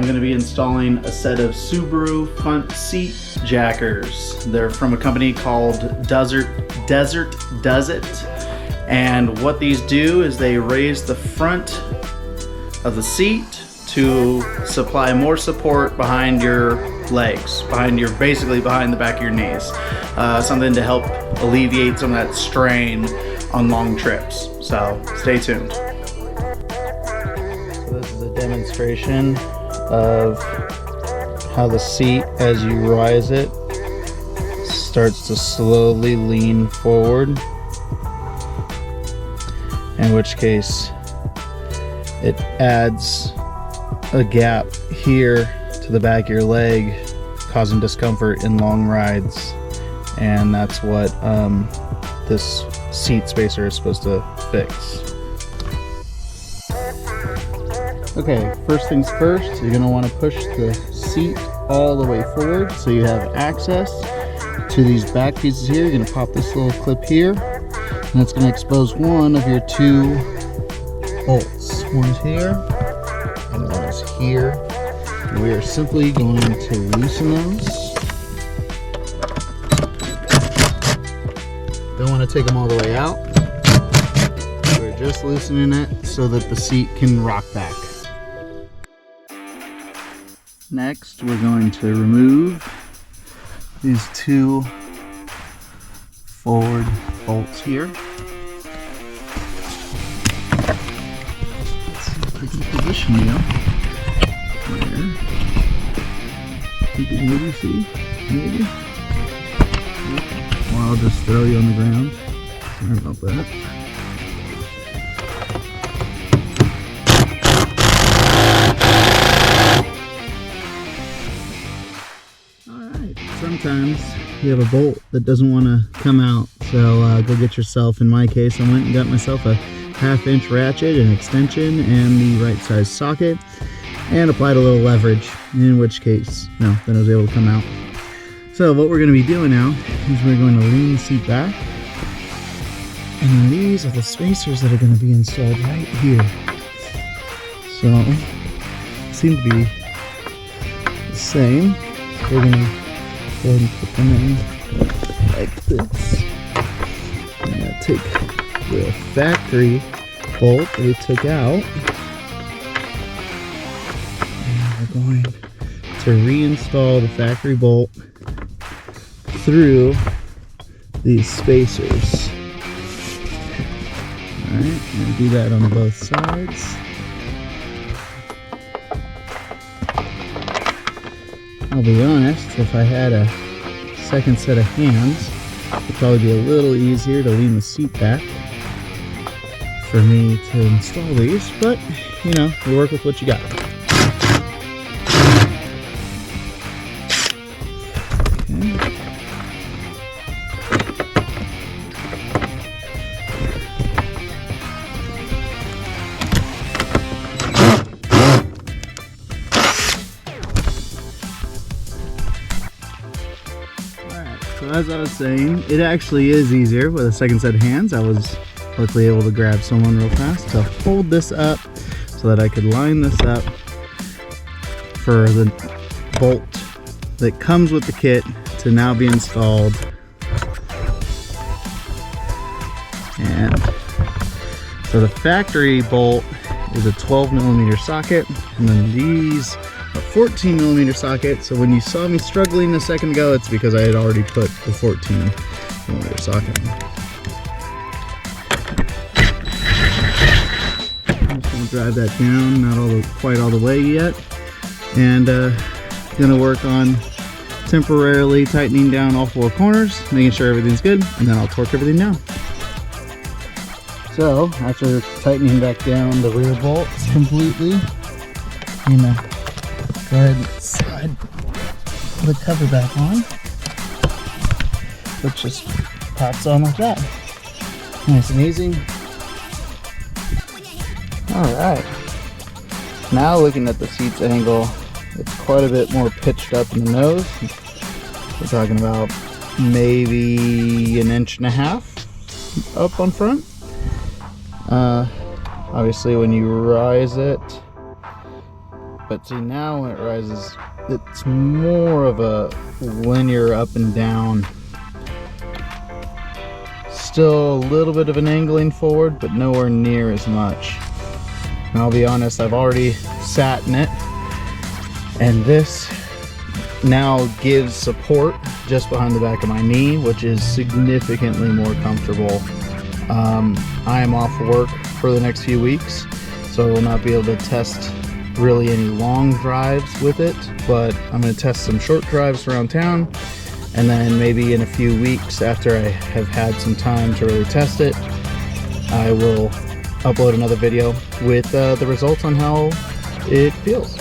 I'm going to be installing a set of Subaru front seat jackers. They're from a company called Desert Does It. And what these do is they raise the front of the seat to supply more support behind your legs, basically behind the back of your knees. Something to help alleviate some of that strain on long trips. So stay tuned. So this is a demonstration of how the seat, as you rise it, starts to slowly lean forward. In which case it adds a gap here to the back of your leg, causing discomfort in long rides. And that's what this seat spacer is supposed to fix. Okay, first things first, you're going to want to push the seat all the way forward so you have access to these back pieces here. You're going to pop this little clip here, and it's going to expose one of your two bolts. One's here, and one is here. And we are simply going to loosen those. Don't want to take them all the way out. We're just loosening it so that the seat can rock back. Next, we're going to remove these two forward bolts here. Let's see if I can position you there. You can maybe see, maybe. Or I'll just throw you on the ground. Sorry about that. Sometimes you have a bolt that doesn't want to come out, so go get yourself, in my case I went and got myself a 1/2-inch ratchet, an extension, and the right size socket, and applied a little leverage, in which case, no, then it was able to come out. So what we're going to be doing now is we're going to lean the seat back, and then these are the spacers that are going to be installed right here. So, seem to be the same. We're going to go ahead and put them in like this. I'm going to take the factory bolt that we took out, and we're going to reinstall the factory bolt through these spacers. Alright, I'm going to do that on both sides. I'll be honest, if I had a second set of hands, it would probably be a little easier to lean the seat back for me to install these, but you know, you work with what you got. Okay. So as I was saying, it actually is easier with a second set of hands. I was luckily able to grab someone real fast to hold this up so that I could line this up for the bolt that comes with the kit to now be installed. And so the factory bolt is a 12mm socket, and then these a 14mm socket. So when you saw me struggling a second ago, it's because I had already put the 14mm socket in. I'm just going to drive that down, not quite all the way yet, and going to work on temporarily tightening down all four corners, making sure everything's good, and then I'll torque everything down. So after tightening back down the rear bolts completely, I'm going to go ahead and slide the cover back on, which just pops on like that. Nice and easy. Alright, now looking at the seat's angle, it's quite a bit more pitched up in the nose. We're talking about maybe 1.5 inches up on front. Obviously when you rise it But see, now when it rises, it's more of a linear up and down. Still a little bit of an angling forward, but nowhere near as much. And I'll be honest, I've already sat in it, and this now gives support just behind the back of my knee, which is significantly more comfortable. I am off work for the next few weeks, so I will not be able to test really any long drives with it, but I'm going to test some short drives around town, and then maybe in a few weeks after I have had some time to really test it, I will upload another video with the results on how it feels.